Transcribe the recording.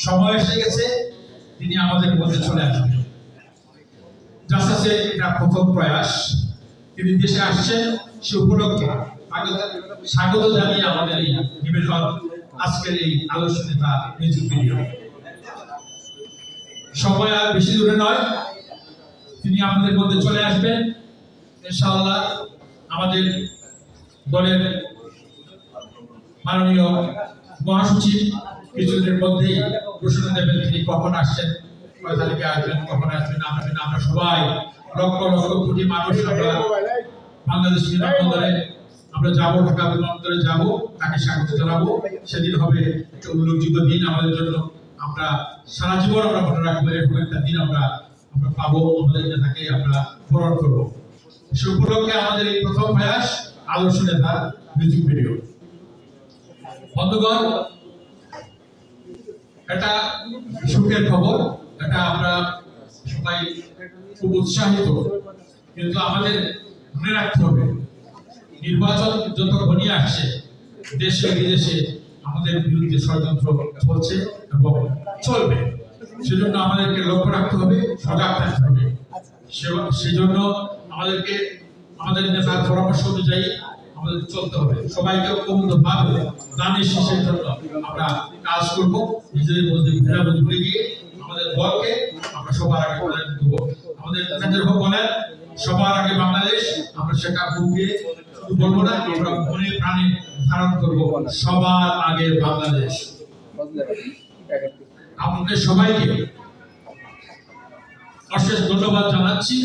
সময় এসে গেছে, তিনি আমাদের মধ্যে চলে আসবেন। জাসাসের এটা প্রথম প্রয়াস, তিনি দেশে আসছেন, সে উপলক্ষে স্বাগত জানিয়ে আমাদের এই নিবেদন, আজকের এই আলোচনা মিউজিক ভিডিও। সময় আর বেশি দূরে নয়, তিনি আমাদের মধ্যে চলে আসবেন ইনশাআল্লাহ। আমাদের দলের মাননীয় মহাসচিব কিছুদিনের মধ্যেই ঘোষণা দেবেন তিনি কখন আসছেন, কয় তারিখে আসবেন, কখন আসবেন। আমরা সবাই লক্ষ লক্ষ কোটি মানুষ আমরা বাংলাদেশ বিমানবন্দরে আমরা যাবো, ঢাকা বিমানবন্দরে যাবো, তাকে স্বাগত জানাবো। সেদিন হবে একটা উল্লেখযোগ্য দিন আমাদের জন্য। আমরা সারা জীবন আমরা মনে রাখবো, এরকম একটা দিন আমরা পাবো, আমাদের নেতাকে আমরা পূরণ করবো। সে উপলক্ষে আমাদের এই প্রথম প্রয়াস আদর্শ নেতা মিউজিক ভিডিও। বন্ধুগণ, এটা সুখের খবর, এটা আমরা সবাই খুব উৎসাহিত, কিন্তু আমাদের মনে রাখতে হবে নির্বাচন যত ঘনিয়ে আসছে, দেশে বিদেশে আমাদের বিরুদ্ধে ষড়যন্ত্র চলছে এবং চলবে। সেজন্য আমাদেরকে লক্ষ্য রাখতে হবে, সজাগ থাকতে হবে। সেজন্য আমাদেরকে আমাদের নেতার পরামর্শ অনুযায়ী আমাদের চলতে হবে। সবাইকে ঐক্যবদ্ধভাবে দানের শেষের জন্য আমরা কাজ করব। নিজেদের মধ্যে ভেদাভেদ ভুলে গিয়ে আমাদের দলকে আমরা সবার আগে প্রাধান্য দেব। আমাদের নেতাদের হোক বলেন সবার আগে বাংলাদেশ, আমরা সেটা বুকে শুধু বলবো না, আমরা মনে প্রাণে ধারণ করব সবার আগে বাংলাদেশ। আপনাদের সবাইকে অশেষ ধন্যবাদ জানাচ্ছি।